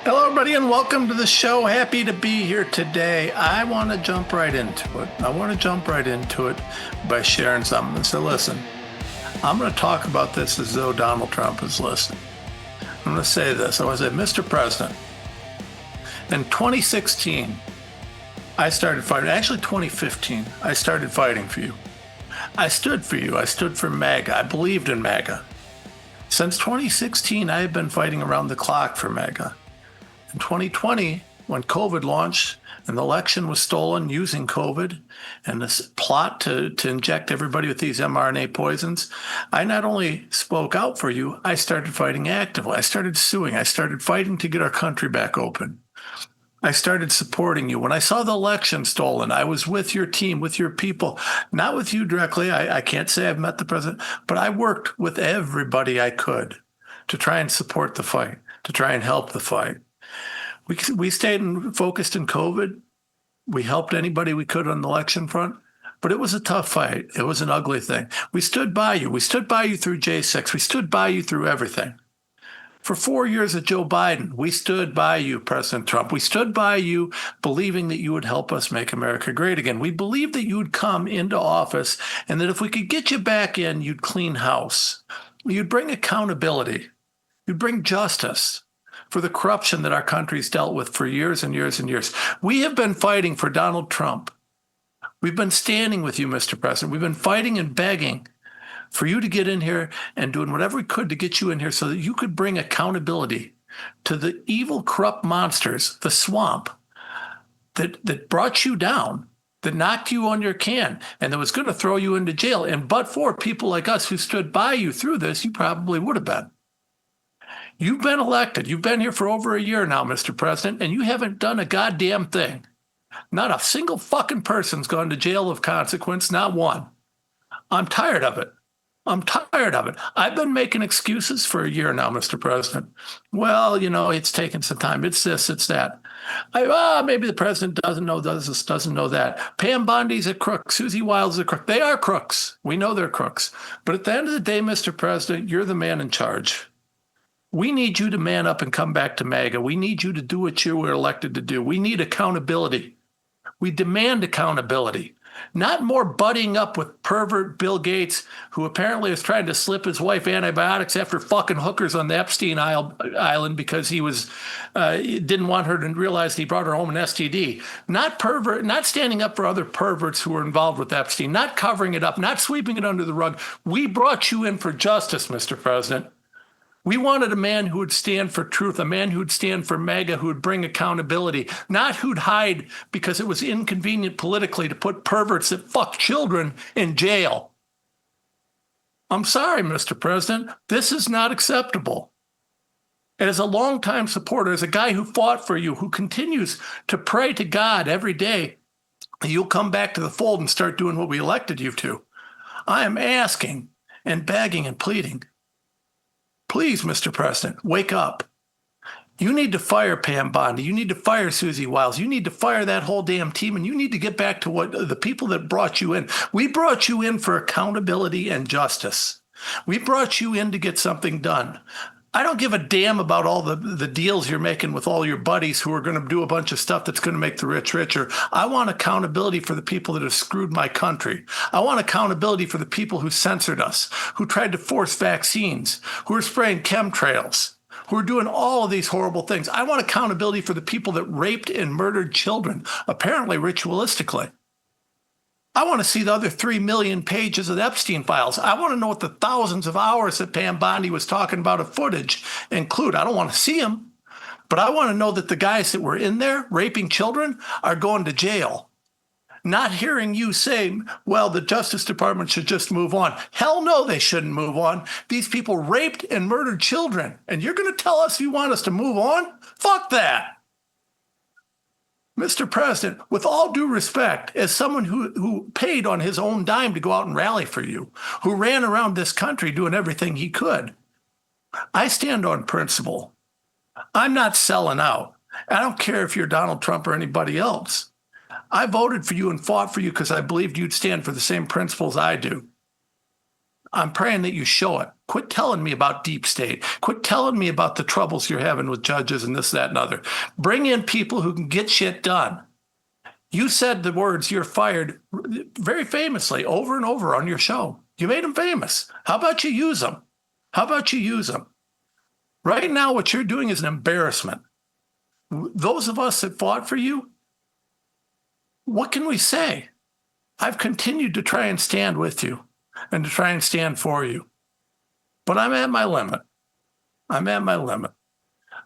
Hello, everybody, and welcome to the show. Happy to be here today. I want to jump right into it. By sharing something. So listen, I'm going to talk about this as though Donald Trump is listening. I'm going to say this. I want to say, Mr. President, in 2016, I started fighting. Actually, 2015, I started fighting for you. I stood for you. I stood for MAGA. I believed in MAGA. Since 2016, I have been fighting around the clock for MAGA. In 2020, when COVID launched and the election was stolen using COVID and this plot to inject everybody with these mRNA poisons, I not only spoke out for you, I started fighting actively. I started suing. I started fighting to get our country back open. I started supporting you. When I saw the election stolen, I was with your team, with your people, not with you directly. I can't say I've met the president, but I worked with everybody I could to try and support the fight, to try and help the fight. We stayed focused in COVID. We helped anybody we could on the election front, but it was a tough fight. It was an ugly thing. We stood by you. We stood by you through J6. We stood by you through everything. For 4 years of Joe Biden, we stood by you, President Trump. We stood by you, believing that you would help us make America great again. We believed that you would come into office and that if we could get you back in, you'd clean house. You'd bring accountability. You'd bring justice for the corruption that our country's dealt with for years and years and years. We have been fighting for Donald Trump. We've been standing with you, Mr. President. We've been fighting and begging for you to get in here and doing whatever we could to get you in here so that you could bring accountability to the evil, corrupt monsters, the swamp that brought you down, that knocked you on your can, and that was going to throw you into jail. And but for people like us who stood by you through this, you probably would have been. You've been elected. You've been here for over a year now, Mr. President, and you haven't done a goddamn thing. Not a single fucking person's gone to jail of consequence, not one. I'm tired of it. I'm tired of it. I've been making excuses for a year now, Mr. President. Well, it's taken some time. It's this, it's that. Maybe the president doesn't know this, doesn't know that. Pam Bondi's a crook. Susie Wilde's a crook. They are crooks. We know they're crooks. But at the end of the day, Mr. President, you're the man in charge. We need you to man up and come back to MAGA. We need you to do what you were elected to do. We need accountability. We demand accountability. Not more buddying up with pervert Bill Gates, who apparently is trying to slip his wife antibiotics after fucking hookers on the Epstein island because he didn't want her to realize he brought her home an STD. Not standing up for other perverts who were involved with Epstein, not covering it up, not sweeping it under the rug. We brought you in for justice, Mr. President. We wanted a man who would stand for truth, a man who would stand for MAGA, who would bring accountability, not who'd hide because it was inconvenient politically to put perverts that fuck children in jail. I'm sorry, Mr. President. This is not acceptable. And as a longtime supporter, as a guy who fought for you, who continues to pray to God every day, you'll come back to the fold and start doing what we elected you to. I am asking and begging and pleading. Please, Mr. President, wake up. You need to fire Pam Bondi. You need to fire Susie Wiles. You need to fire that whole damn team, and you need to get back to what the people that brought you in. We brought you in for accountability and justice. We brought you in to get something done. I don't give a damn about all the deals you're making with all your buddies who are going to do a bunch of stuff that's going to make the rich richer. I want accountability for the people that have screwed my country. I want accountability for the people who censored us, who tried to force vaccines, who are spraying chemtrails, who are doing all of these horrible things. I want accountability for the people that raped and murdered children, apparently ritualistically. I want to see the other 3 million pages of the Epstein files. I want to know what the thousands of hours that Pam Bondi was talking about of footage include. I don't want to see them, but I want to know that the guys that were in there raping children are going to jail. Not hearing you say, well, the Justice Department should just move on. Hell no, they shouldn't move on. These people raped and murdered children, and you're going to tell us you want us to move on? Fuck that. Mr. President, with all due respect, as someone who paid on his own dime to go out and rally for you, who ran around this country doing everything he could, I stand on principle. I'm not selling out. I don't care if you're Donald Trump or anybody else. I voted for you and fought for you because I believed you'd stand for the same principles I do. I'm praying that you show it. Quit telling me about deep state. Quit telling me about the troubles you're having with judges and this, that, and other. Bring in people who can get shit done. You said the words "you're fired" very famously over and over on your show. You made them famous. How about you use them? How about you use them? Right now, what you're doing is an embarrassment. Those of us that fought for you, what can we say? I've continued to try and stand with you and to try and stand for you. But I'm at my limit. I'm at my limit.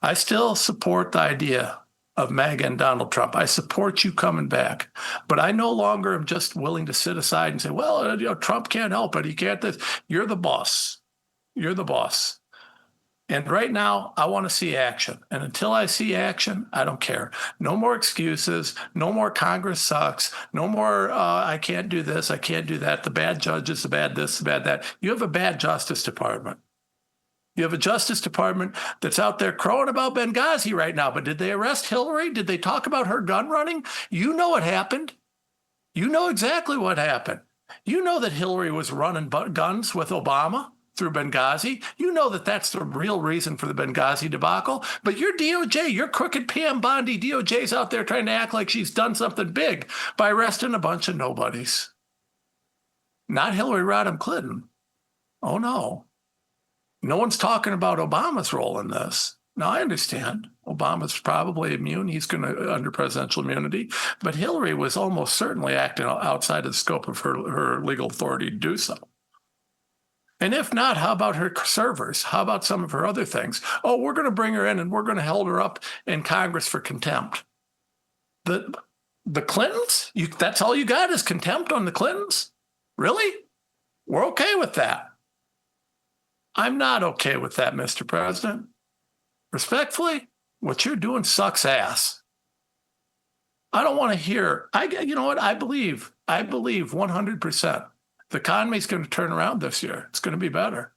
I still support the idea of MAGA and Donald Trump. I support you coming back. But I no longer am just willing to sit aside and say, well, Trump can't help it. He can't this. You're the boss. You're the boss. And right now, I want to see action. And until I see action, I don't care. No more excuses. No more Congress sucks. No more, I can't do this. I can't do that. The bad judges, the bad this, the bad that. You have a bad Justice Department. You have a Justice Department that's out there crowing about Benghazi right now. But did they arrest Hillary? Did they talk about her gun running? You know what happened. You know exactly what happened. You know that Hillary was running guns with Obama through Benghazi. You know that that's the real reason for the Benghazi debacle. But your DOJ, your crooked Pam Bondi DOJ's out there trying to act like she's done something big by arresting a bunch of nobodies. Not Hillary Rodham Clinton. Oh, no. No one's talking about Obama's role in this. Now, I understand Obama's probably immune. He's going to under presidential immunity. But Hillary was almost certainly acting outside of the scope of her legal authority to do so. And if not, how about her servers? How about some of her other things? Oh, we're going to bring her in and we're going to hold her up in Congress for contempt. The Clintons? That's all you got is contempt on the Clintons? Really? We're okay with that. I'm not okay with that, Mr. President. Respectfully, what you're doing sucks ass. I don't want to hear. You know what? I believe 100%. The economy's going to turn around this year. It's going to be better.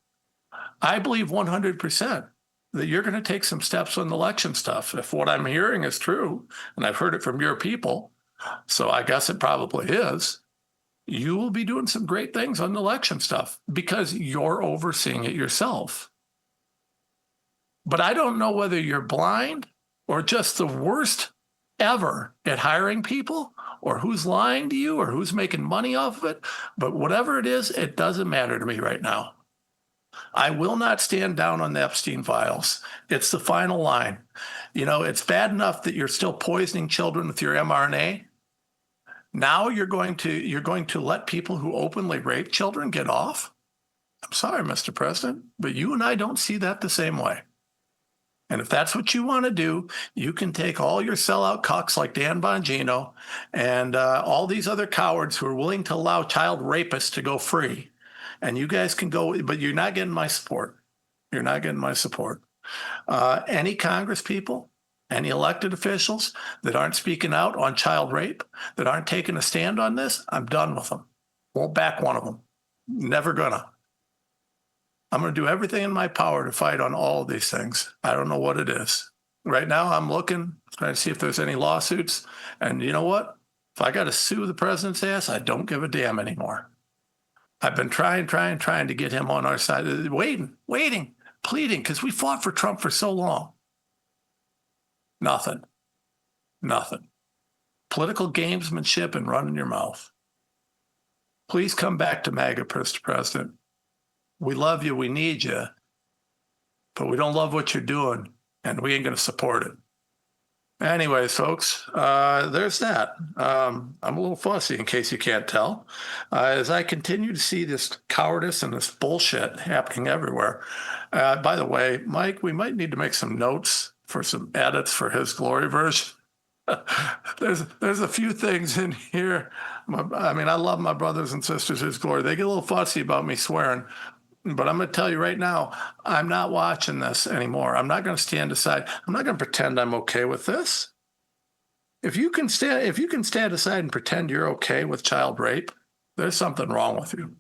I believe 100% that you're going to take some steps on election stuff. If what I'm hearing is true, and I've heard it from your people, so I guess it probably is, you will be doing some great things on election stuff because you're overseeing it yourself. But I don't know whether you're blind or just the worst ever at hiring people, or who's lying to you, or who's making money off of it. But whatever it is, it doesn't matter to me right now. I will not stand down on the Epstein files. It's the final line. You know, it's bad enough that you're still poisoning children with your mRNA. Now you're going to let people who openly rape children get off? I'm sorry, Mr. President, but you and I don't see that the same way. And if that's what you want to do, you can take all your sellout cucks like Dan Bongino and all these other cowards who are willing to allow child rapists to go free. And you guys can go, but you're not getting my support. You're not getting my support. Any Congress people, any elected officials that aren't speaking out on child rape, that aren't taking a stand on this, I'm done with them. Won't back one of them. Never gonna. I'm going to do everything in my power to fight on all of these things. I don't know what it is. Right now, I'm looking, trying to see if there's any lawsuits. And you know what? If I got to sue the president's ass, I don't give a damn anymore. I've been trying to get him on our side, waiting, pleading, because we fought for Trump for so long. Nothing. Political gamesmanship and running your mouth. Please come back to MAGA, Mr. President. We love you, we need you, but we don't love what you're doing, and we ain't going to support it. Anyways, folks, there's that. I'm a little fussy, in case you can't tell. As I continue to see this cowardice and this bullshit happening everywhere. By the way, Mike, we might need to make some notes for some edits for his glory version. There's a few things in here. I mean, I love my brothers and sisters, his glory. They get a little fussy about me swearing. But I'm going to tell you right now, I'm not watching this anymore. I'm not going to stand aside. I'm not going to pretend I'm okay with this. If you can stand aside and pretend you're okay with child rape, there's something wrong with you.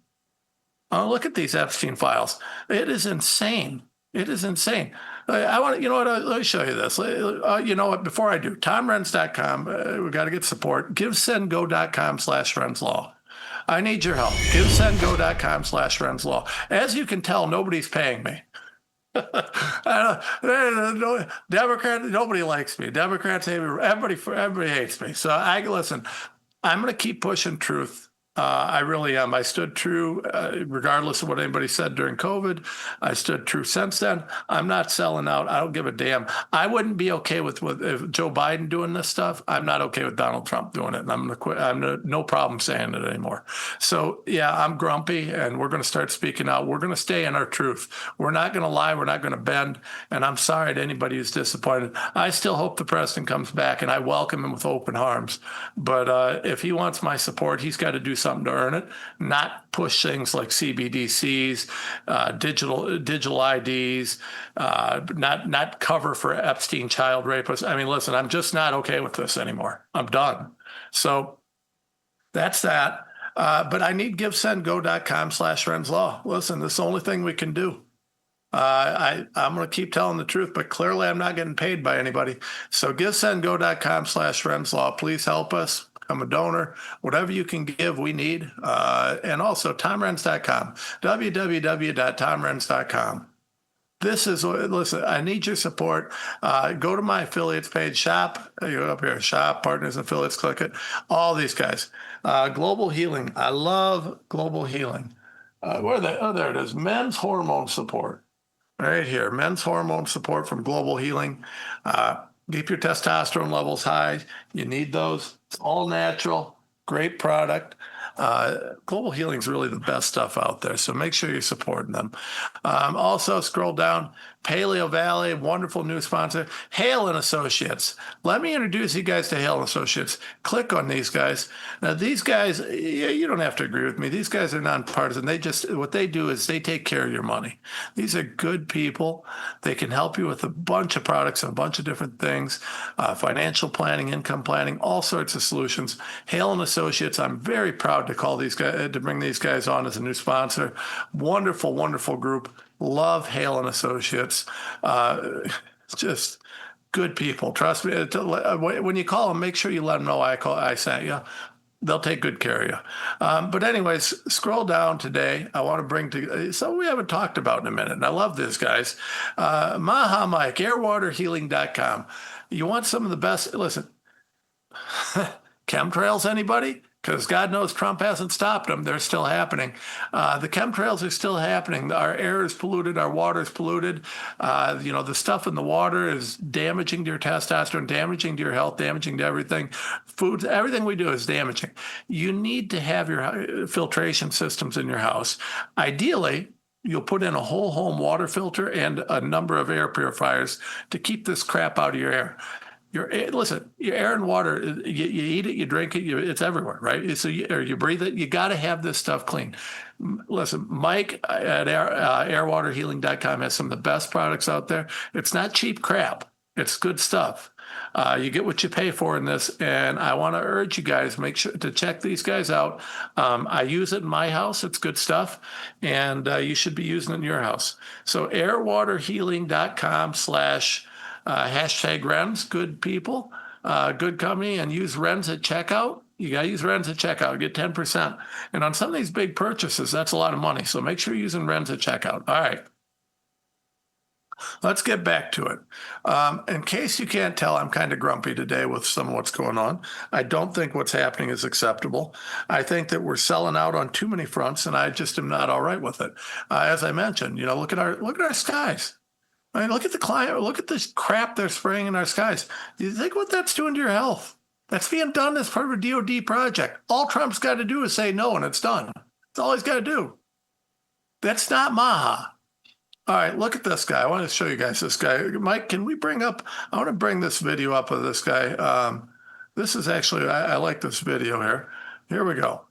Look at these Epstein files. It is insane. It is insane. I want to, you know what? Let me show you this. You know what? Before I do, TomRenz.com. We got to get support. GiveSendGo.com/RenzLaw. I need your help. GiveSendGo.com/RenzLaw. As you can tell, nobody's paying me. Democrat, nobody likes me. Democrats hate me. Everybody hates me. So listen. I'm going to keep pushing truth. I really am. I stood true, regardless of what anybody said during COVID. I stood true since then. I'm not selling out. I don't give a damn. I wouldn't be okay with if Joe Biden doing this stuff. I'm not okay with Donald Trump doing it, and I'm going to quit. No problem saying it anymore. So yeah, I'm grumpy, and we're going to start speaking out. We're going to stay in our truth. We're not going to lie. We're not going to bend. And I'm sorry to anybody who's disappointed. I still hope the president comes back, and I welcome him with open arms. But if he wants my support, he's got to do something to earn it, not push things like CBDCs, digital IDs, not cover for Epstein child rapists. I mean, listen, I'm just not okay with this anymore. I'm done. So that's that. But I need GiveSendGo.com/RenzLaw. Listen, this is the only thing we can do. I'm going to keep telling the truth, but clearly I'm not getting paid by anybody. So GiveSendGo.com/RenzLaw. Please help us. Become a donor. Whatever you can give, we need. And also TomRenz.com, www.TomRenz.com. Listen, I need your support. Go to my affiliates page, shop. You go up here, shop, partners, affiliates, click it. All these guys. Global Healing. I love Global Healing. Where are they? Oh, there it is. Men's hormone support. Right here. Men's hormone support from Global Healing. Keep your testosterone levels high. You need those. It's all natural. Great product. Global Healing is really the best stuff out there. So make sure you're supporting them. Also, scroll down. Paleo Valley, wonderful new sponsor. Hale and Associates. Let me introduce you guys to Hale and Associates. Click on these guys. Now, these guys, you don't have to agree with me. These guys are nonpartisan. What they do is they take care of your money. These are good people. They can help you with a bunch of products and a bunch of different things, financial planning, income planning, all sorts of solutions. Hale and Associates. I'm very proud to call these guys, to bring these guys on as a new sponsor. Wonderful, wonderful group. Love Hale and Associates. Just good people. Trust me. When you call them, make sure you let them know I sent you. They'll take good care of you. But anyways, scroll down today. I want to bring to something we haven't talked about in a minute. And I love this, guys. MAHA Mike, airwaterhealing.com. You want some of the best? Listen, chemtrails, anybody? Because God knows Trump hasn't stopped them. They're still happening. The chemtrails are still happening. Our air is polluted. Our water is polluted. The stuff in the water is damaging to your testosterone, damaging to your health, damaging to everything. Foods, everything we do is damaging. You need to have your filtration systems in your house. Ideally, you'll put in a whole home water filter and a number of air purifiers to keep this crap out of your air. Your air and water, you eat it, you drink it, it's everywhere, right? So you breathe it, you got to have this stuff clean. Listen, Mike at airwaterhealing.com has some of the best products out there. It's not cheap crap. It's good stuff. You get what you pay for in this, and I want to urge you guys, make sure to check these guys out. I use it in my house. It's good stuff, and you should be using it in your house. So airwaterhealing.com/ hashtag RENS, good people, good company, and use RENS at checkout. You got to use RENS at checkout, get 10%. And on some of these big purchases, that's a lot of money. So make sure you're using RENS at checkout. All right. Let's get back to it. In case you can't tell, I'm kind of grumpy today with some of what's going on. I don't think what's happening is acceptable. I think that we're selling out on too many fronts, and I just am not all right with it. As I mentioned, look at our skies. I mean, look at the climate. Look at this crap they're spraying in our skies. Do you think what that's doing to your health? That's being done as part of a DOD project. All Trump's got to do is say no, and it's done. That's all he's got to do. That's not MAHA. All right, look at this guy. I want to show you guys this guy. Mike, can we bring up? I want to bring this video up of this guy. This is actually, I like this video here. Here we go.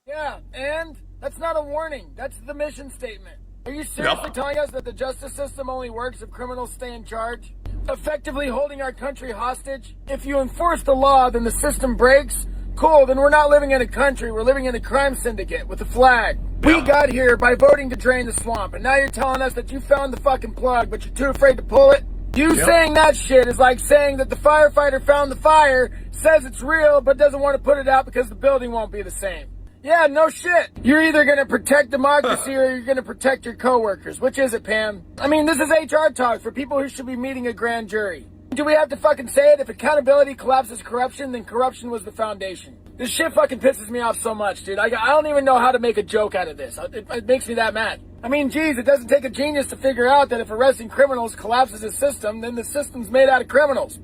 Yeah, and that's not a warning. That's the mission statement. Are you seriously telling us that the justice system only works if criminals stay in charge? Effectively holding our country hostage? If you enforce the law, then the system breaks? Cool, then we're not living in a country. We're living in a crime syndicate with a flag. We got here by voting to drain the swamp, and now you're telling us that you found the fucking plug, but you're too afraid to pull it? You saying that shit is like saying that the firefighter found the fire, says it's real, but doesn't want to put it out because the building won't be the same. Yeah, no shit. You're either going to protect democracy or you're going to protect your coworkers. Which is it, Pam? I mean, this is HR talk for people who should be meeting a grand jury. Do we have to fucking say it? If accountability collapses corruption, then corruption was the foundation. This shit fucking pisses me off so much, dude. I don't even know how to make a joke out of this. It makes me that mad. I mean, geez, it doesn't take a genius to figure out that if arresting criminals collapses the system, then the system's made out of criminals.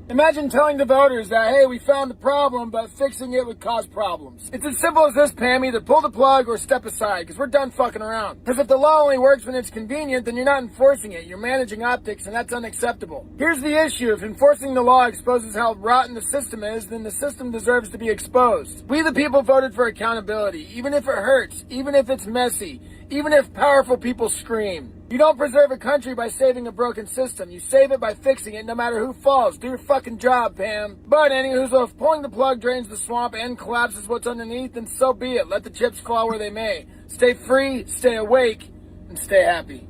Imagine telling the voters that, hey, we found the problem, but fixing it would cause problems. It's as simple as this, Pam. Either pull the plug or step aside, because we're done fucking around. Because if the law only works when it's convenient, then you're not enforcing it. You're managing optics, and that's unacceptable. Here's the issue. If enforcing the law exposes how rotten the system is, then the system deserves to be exposed. We the people voted for accountability, even if it hurts, even if it's messy, even if powerful people scream. You don't preserve a country by saving a broken system. You save it by fixing it no matter who falls. Do your fucking job, Pam. But anywho, so if pulling the plug drains the swamp and collapses what's underneath, then so be it. Let the chips fall where they may. Stay free, stay awake, and stay happy.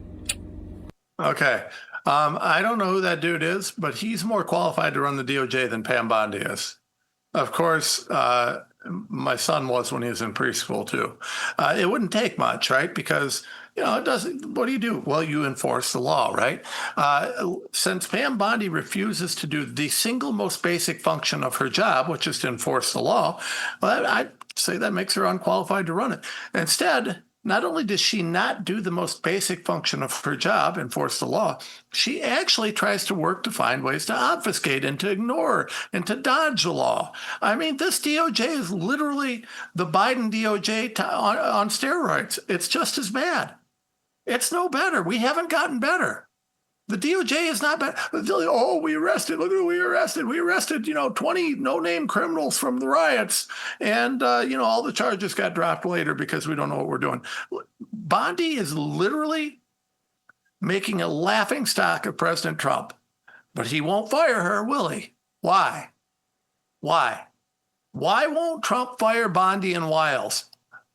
Okay. I don't know who that dude is, but he's more qualified to run the DOJ than Pam Bondi is. Of course, my son was when he was in preschool too. It wouldn't take much, right? Because it doesn't. What do? Well, you enforce the law, right? Since Pam Bondi refuses to do the single most basic function of her job, which is to enforce the law, well, I'd say that makes her unqualified to run it. Instead, not only does she not do the most basic function of her job, enforce the law, she actually tries to work to find ways to obfuscate and to ignore and to dodge the law. I mean, this DOJ is literally the Biden DOJ on steroids. It's just as bad. It's no better. We haven't gotten better. The DOJ is not bad. Oh, we arrested. Look at who we arrested. We arrested, 20 no-name criminals from the riots. And, all the charges got dropped later because we don't know what we're doing. Bondi is literally making a laughing stock of President Trump. But he won't fire her, will he? Why? Why won't Trump fire Bondi and Wiles?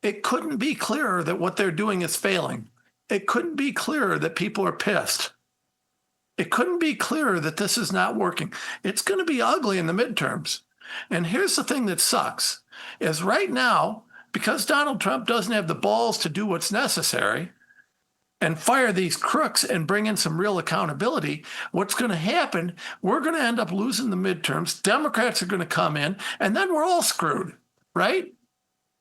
It couldn't be clearer that what they're doing is failing. It couldn't be clearer that people are pissed. It couldn't be clearer that this is not working. It's going to be ugly in the midterms. And here's the thing that sucks, is right now, because Donald Trump doesn't have the balls to do what's necessary and fire these crooks and bring in some real accountability, what's going to happen, we're going to end up losing the midterms. Democrats are going to come in, and then we're all screwed, right?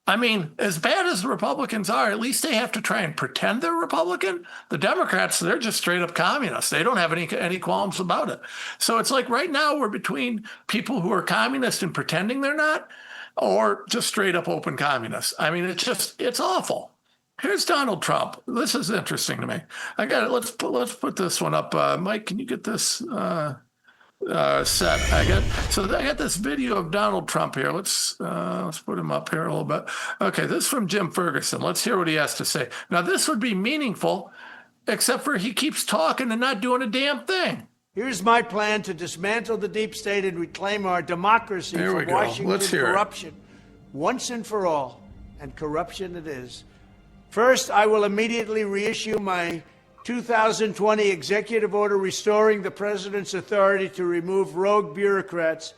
I mean, as bad as the Republicans are, at least they have to try and pretend they're Republican. The Democrats, they're just straight up communists. They don't have any qualms about it. So it's like right now we're between people who are communist and pretending they're not, or just straight up open communists. I mean, it's awful. Here's Donald Trump. This is interesting to me. I got it. Let's put this one up. Mike, can you get this set? I got this video of Donald Trump here. Let's put him up here a little bit. Okay, this is from Jim Ferguson. Let's hear what he has to say. Now, this would be meaningful, except for he keeps talking and not doing a damn thing. Here's my plan to dismantle the deep state and reclaim our democracy from Washington corruption once and for all. And corruption it is. First, I will immediately reissue my 2020 executive order restoring the president's authority to remove rogue bureaucrats,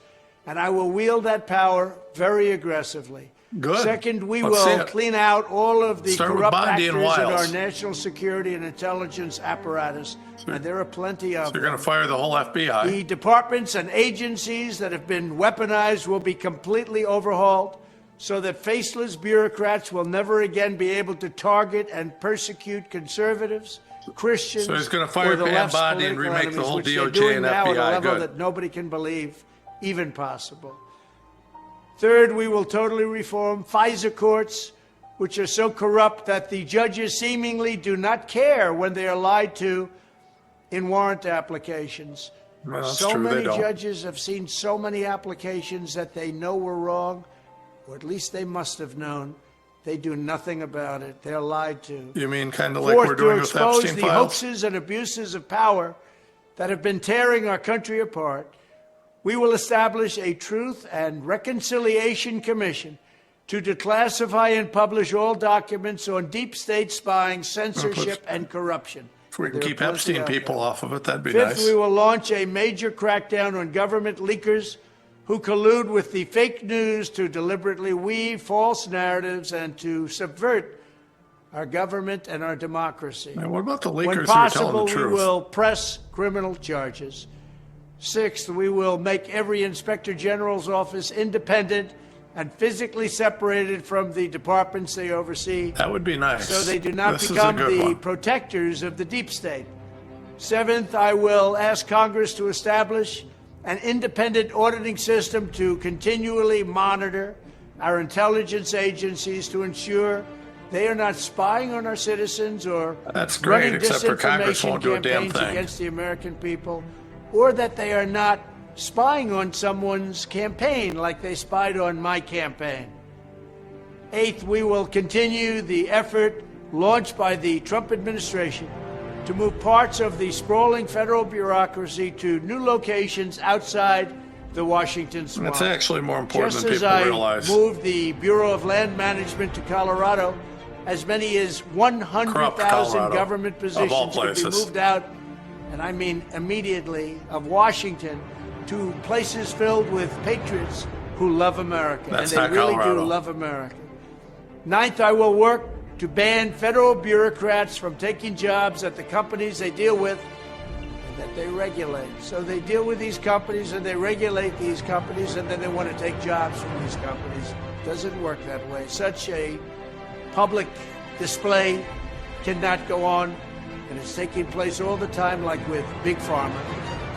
and I will wield that power very aggressively. Good. Second, we will clean out all of the corrupt actors in our our national security and intelligence apparatus, and there are plenty of them. You're going to fire the whole FBI. The departments and agencies that have been weaponized will be completely overhauled so that faceless bureaucrats will never again be able to target and persecute conservatives, Christians, so he's going to fire Pam Bondi and remake the whole DOJ and FBI. At a level that nobody can believe even possible. Third, we will totally reform FISA courts, which are so corrupt that the judges seemingly do not care when they are lied to in warrant applications. Well, so many judges have seen so many applications that they know were wrong, or at least they must have known. They do nothing about it. They're lied to. You mean kind of like we're doing with Epstein files? Fourth, to expose the hoaxes and abuses of power that have been tearing our country apart, we will establish a Truth and Reconciliation Commission to declassify and publish all documents on deep state spying, censorship, and corruption. If we can keep Epstein people off of it, that'd be nice. Fifth, we will launch a major crackdown on government leakers who collude with the fake news to deliberately weave false narratives and to subvert our government and our democracy. Man, what about the leakers when who possible, are telling the truth? We will press criminal charges. Sixth, we will make every inspector general's office independent and physically separated from the departments they oversee. That would be nice. So they do not become the protectors of the deep state. Seventh, I will ask Congress to establish an independent auditing system to continually monitor our intelligence agencies to ensure they are not spying on our citizens or running disinformation campaigns against the American people, or that they are not spying on someone's campaign like they spied on my campaign. Eighth, we will continue the effort launched by the Trump administration to move parts of the sprawling federal bureaucracy to new locations outside the Washington swamp. That's actually more important than people realize. Just as I moved the Bureau of Land Management to Colorado, as many as 100,000 government positions could be moved out, and I mean immediately, of Washington to places filled with patriots who love America. That's and they really do love America. Ninth, I will work to ban federal bureaucrats from taking jobs at the companies they deal with and that they regulate. So they deal with these companies and they regulate these companies, and then they want to take jobs from these companies. It doesn't work that way. Such a public display cannot go on, and it's taking place all the time, like with Big Pharma.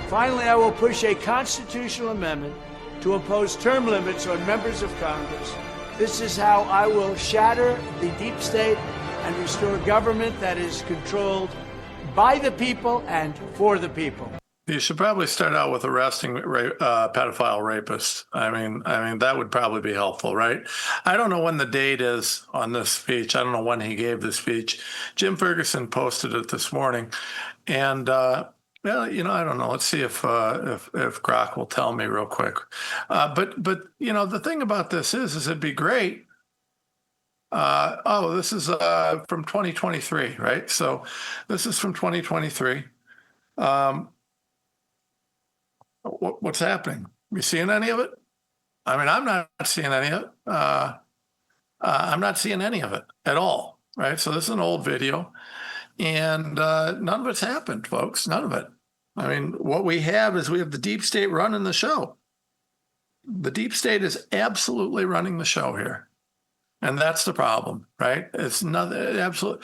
Finally, I will push a constitutional amendment to impose term limits on members of Congress. This is how I will shatter the deep state and restore government that is controlled by the people and for the people. You should probably start out with arresting pedophile rapists. I mean, that would probably be helpful, right? I don't know when the date is on this speech. I don't know when he gave the speech. Jim Ferguson posted it this morning, and well, you know, I don't know. Let's see if Grok will tell me real quick. But you know, the thing about this is it'd be great. Oh, this is from 2023, right? So this is from 2023. What's happening? You seeing any of it? I mean, I'm not seeing any of it. I'm not seeing any of it at all, right? So this is an old video, and none of it's happened, folks. None of it. I mean, what we have is we have the deep state running the show. The deep state is absolutely running the show here, and that's the problem, right? It's not absolute.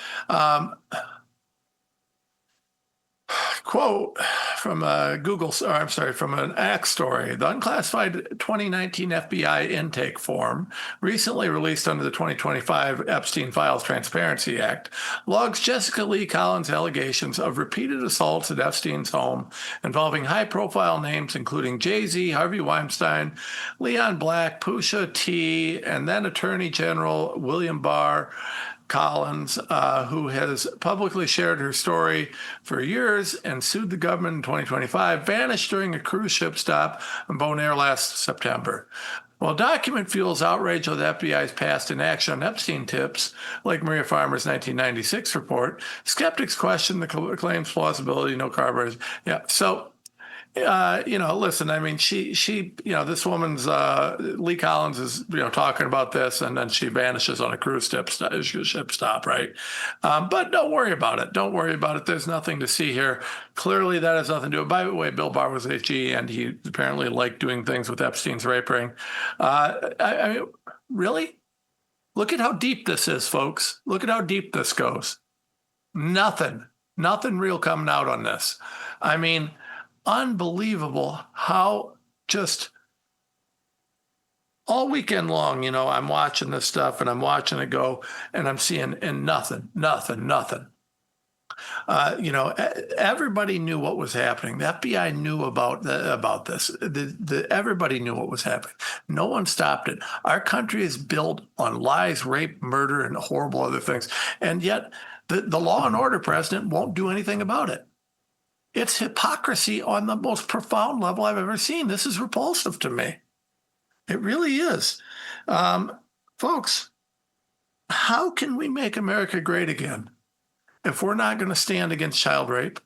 Quote from from an Axe story. The unclassified 2019 FBI intake form, recently released under the 2025 Epstein Files Transparency Act, logs Jessica Lee Collins' allegations of repeated assaults at Epstein's home involving high-profile names including Jay-Z, Harvey Weinstein, Leon Black, Pusha T, and then Attorney General William Barr Collins, who has publicly shared her story for years and sued the government in 2025, vanished during a cruise ship stop in Bonaire last September. While document fuels outrage of the FBI's past inaction on Epstein tips, like Maria Farmer's 1996 report, skeptics question the claim's plausibility, no corroboration. Yeah, so you know, listen, I mean, she, you know, this woman's, Lee Collins is, you know, talking about this, and then she vanishes on a cruise ship stop, right? But don't worry about it. Don't worry about it. There's nothing to see here. Clearly, that has nothing to do with it. By the way, Bill Barr was HE, and he apparently liked doing things with Epstein's rape ring. I mean, really? Look at how deep this is, folks. Look at how deep this goes. Nothing real coming out on this. I mean, unbelievable how just all weekend long, you know, I'm watching this stuff and I'm watching it go, and I'm seeing and nothing. You know, everybody knew what was happening. The FBI knew about this. Everybody knew what was happening. No one stopped it. Our country is built on lies, rape, murder, and horrible other things, and yet the law and order president won't do anything about it. It's hypocrisy on the most profound level I've ever seen. This is repulsive to me. It really is. Folks, how can we make America great again if we're not going to stand against child rape?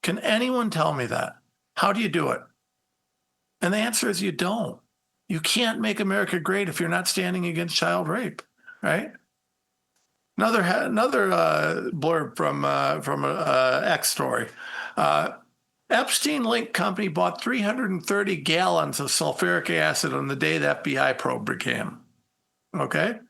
Can anyone tell me that? How do you do it? And the answer is you don't. You can't make America great if you're not standing against child rape, right? Another blurb from an X story. Epstein Link Company bought 330 gallons of sulfuric acid on the day the FBI probe began. Okay?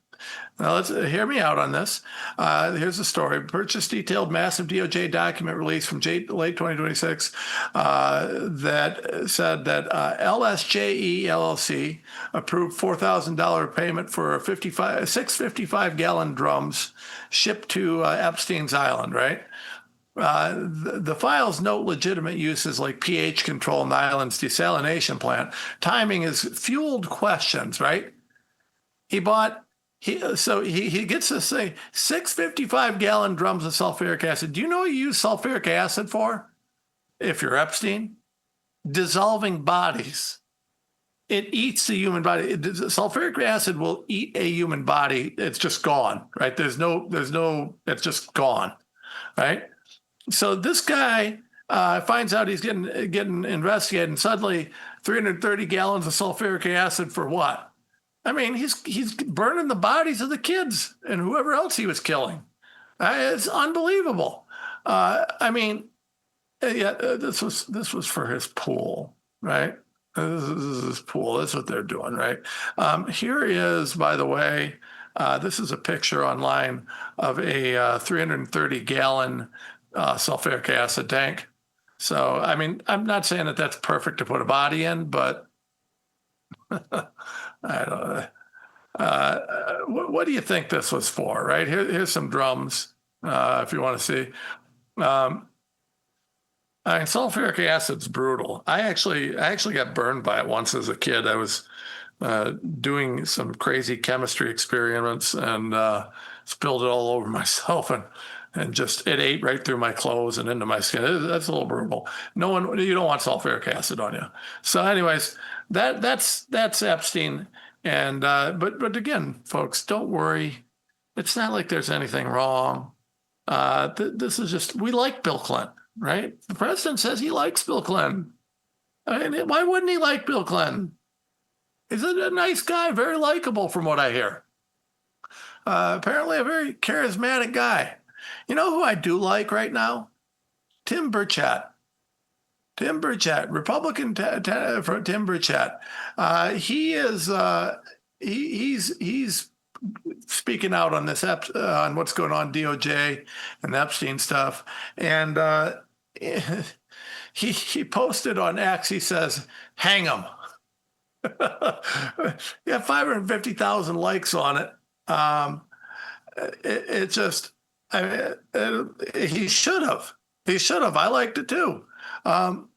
Now, let's hear me out on this. Here's the story. Purchase detailed massive DOJ document released from late 2026 that said that LSJE LLC approved $4,000 payment for 6 55-gallon drums shipped to Epstein's Island, right? The files note legitimate uses like pH control in the island's desalination plant. Timing is fueled questions, right? He gets this thing, 6 55-gallon drums of sulfuric acid. Do you know what you use sulfuric acid for? If you're Epstein, dissolving bodies. It eats the human body. Sulfuric acid will eat a human body. It's just gone, right? There's no, it's just gone, right? So this guy finds out he's getting investigated, and suddenly 330 gallons of sulfuric acid for what? I mean, he's burning the bodies of the kids and whoever else he was killing. It's unbelievable. I mean, yeah, this was for his pool, right? This is his pool. That's what they're doing, right? Here is, by the way, This is a picture online of a 330-gallon sulfuric acid tank. So, I mean, I'm not saying that that's perfect to put a body in, but I don't know. What do you think this was for, right? Here's some drums, if you want to see. Sulfuric acid's brutal. I actually got burned by it once as a kid. I was doing some crazy chemistry experiments and spilled it all over myself, and just it ate right through my clothes and into my skin. That's a little brutal. You don't want sulfuric acid on you. So, anyways, that's Epstein. And but again, folks, don't worry. It's not like there's anything wrong. This is just, we like Bill Clinton, right? The president says he likes Bill Clinton. I mean, why wouldn't he like Bill Clinton? He's a nice guy, very likable from what I hear. Apparently a very charismatic guy. You know who I do like right now? Tim Burchett. Tim Burchett, Republican Tim Burchett. He's speaking out on this on what's going on DOJ and Epstein stuff, and he posted on X. He says, "Hang him." He had 550,000 likes on it. It just, I mean, he should have. He should have. I liked it too. And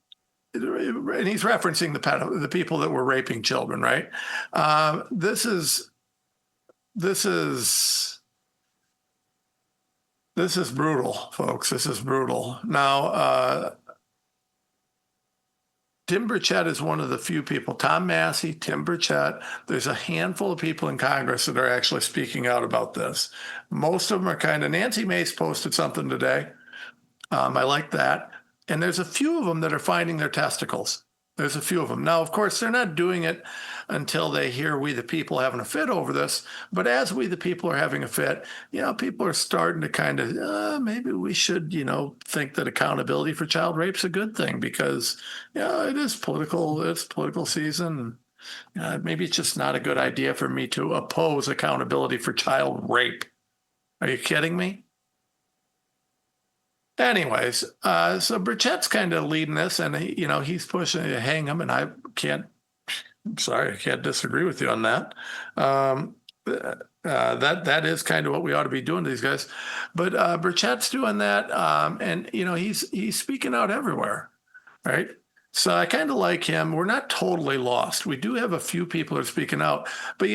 he's referencing the people that were raping children, right? This is brutal, folks. This is brutal. Now, Tim Burchett is one of the few people, Tom Massey, Tim Burchett. There's a handful of people in Congress that are actually speaking out about this. Most of them are kind of, Nancy Mace posted something today. I like that. And there's a few of them that are finding their testicles. There's a few of them. Now, of course, they're not doing it until they hear we the people having a fit over this. But as we the people are having a fit, people are starting to kind of, maybe we should, think that accountability for child rape is a good thing because, it is political. It's political season. Maybe it's just not a good idea for me to oppose accountability for child rape. Are you kidding me? Anyways, so Burchett's kind of leading this, and he's pushing to hang him, and I can't disagree with you on that. That is kind of what we ought to be doing to these guys. But Burchett's doing that, and he's speaking out everywhere, right? So I kind of like him. We're not totally lost. We do have a few people who are speaking out, but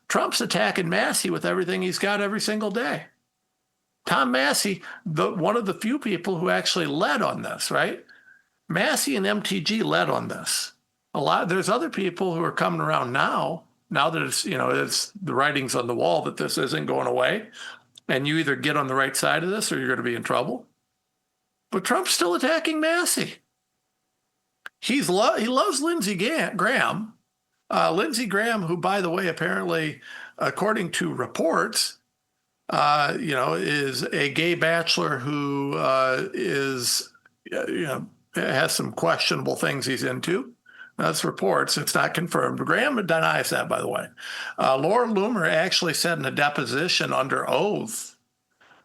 Trump's attacking Massey with everything he's got every single day. Tom Massey, one of the few people who actually led on this, right? Massey and MTG led on this. There's other people who are coming around now that it's the writing's on the wall that this isn't going away, and you either get on the right side of this or you're going to be in trouble. But Trump's still attacking Massey. He loves Lindsey Graham. Lindsey Graham, who, by the way, apparently, according to reports, is a gay bachelor who has some questionable things he's into. That's reports. It's not confirmed. Graham denies that, by the way. Laura Loomer actually said in a deposition under oath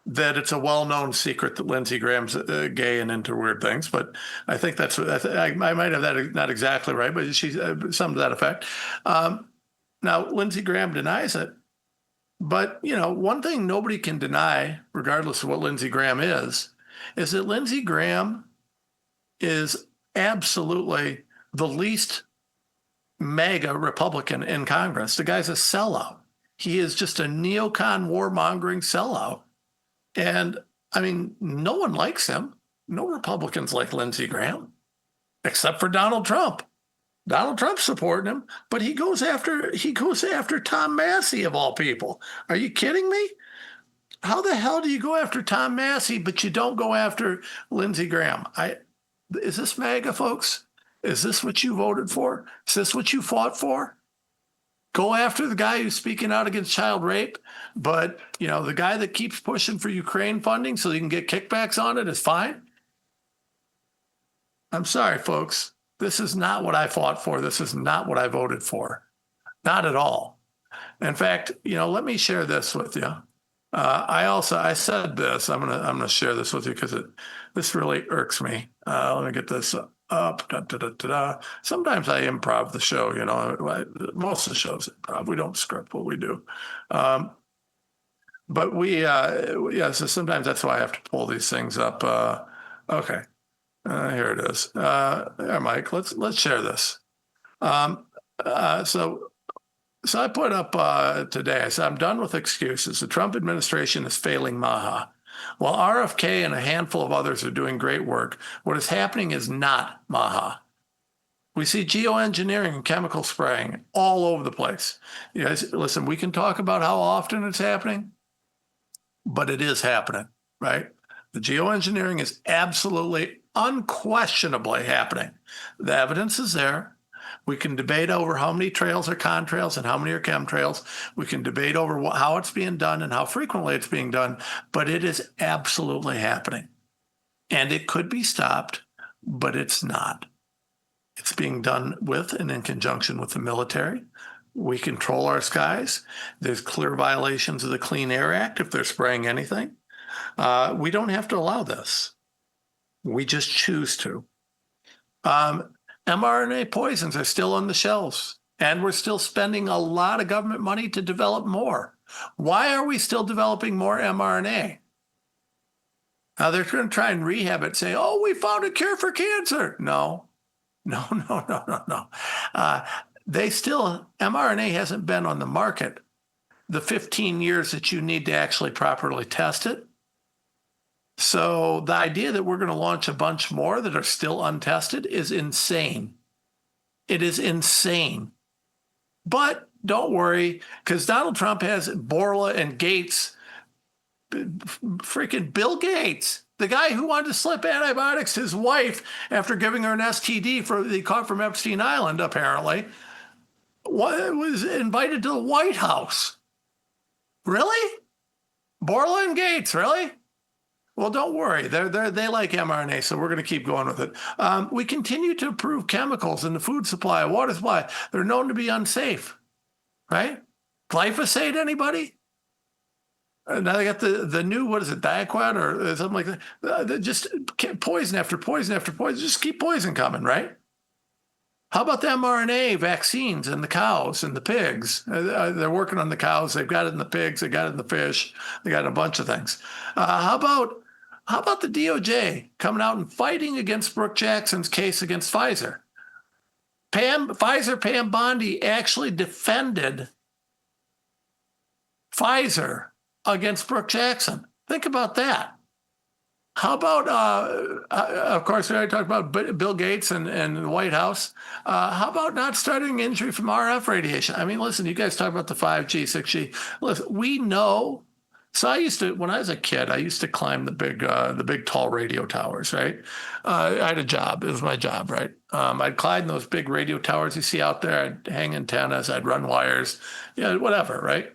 that it's a well-known secret that Lindsey Graham's gay and into weird things. But I think I might have that not exactly right, but she's something to that effect. Now, Lindsey Graham denies it. But, one thing nobody can deny, regardless of what Lindsey Graham is that Lindsey Graham is absolutely the least MAGA Republican in Congress. The guy's a sellout. He is just a neocon warmongering sellout. And, no one likes him. No Republicans like Lindsey Graham, except for Donald Trump. Donald Trump's supporting him, but he goes after Tom Massey of all people. Are you kidding me? How the hell do you go after Tom Massey, but you don't go after Lindsey Graham? Is this MAGA, folks? Is this what you voted for? Is this what you fought for? Go after the guy who's speaking out against child rape, but the guy that keeps pushing for Ukraine funding so you can get kickbacks on it is fine? I'm sorry, folks. This is not what I fought for. This is not what I voted for. Not at all. In fact, let me share this with you. I said this. I'm gonna share this with you because this really irks me. Let me get this up. Da, da, da, da, da. Sometimes I improv the show. Most of the shows improv. We don't script what we do, but so sometimes that's why I have to pull these things up. Okay, here it is. There, Mike. Let's share this. So I put up today, I said, I'm done with excuses. The Trump administration is failing MAHA. While RFK and a handful of others are doing great work, what is happening is not MAHA. We see geoengineering and chemical spraying all over the place. You guys, listen, we can talk about how often it's happening, but it is happening, right? The geoengineering is absolutely, unquestionably happening. The evidence is there. We can debate over how many trails are contrails and how many are chemtrails. We can debate over how it's being done and how frequently it's being done, but it is absolutely happening. And it could be stopped, but it's not. It's being done with and in conjunction with the military. We control our skies. There's clear violations of the Clean Air Act if they're spraying anything. We don't have to allow this. We just choose to. mRNA poisons are still on the shelves, and we're still spending a lot of government money to develop more. Why are we still developing more mRNA? Now, they're going to try and rehab it, say, oh, we found a cure for cancer. No. mRNA hasn't been on the market the 15 years that you need to actually properly test it. So the idea that we're going to launch a bunch more that are still untested is insane. It is insane. But don't worry, because Donald Trump has Borla and Gates, freaking Bill Gates, the guy who wanted to slip antibiotics to his wife after giving her an STD he caught from Epstein Island, apparently, was invited to the White House. Really? Borla and Gates, really? Well, don't worry. They like mRNA, so we're going to keep going with it. We continue to improve chemicals in the food supply, water supply. They're known to be unsafe, right? Glyphosate, anybody? Now they got the new, what is it, Diaquat or something like that? Just poison after poison after poison. Just keep poison coming, right? How about the mRNA vaccines in the cows and the pigs? They're working on the cows. They've got it in the pigs. They got it in the fish. They got a bunch of things. How about the DOJ coming out and fighting against Brooke Jackson's case against Pfizer? Pam Bondi actually defended Pfizer against Brooke Jackson. Think about that. How about, of course, we already talked about Bill Gates and the White House. How about not studying injury from RF radiation? I mean, listen, you guys talk about the 5G, 6G. Listen, we know. So when I was a kid, I used to climb the big tall radio towers, right? I had a job. It was my job, right? I'd climb those big radio towers you see out there. I'd hang antennas. I'd run wires, whatever, right?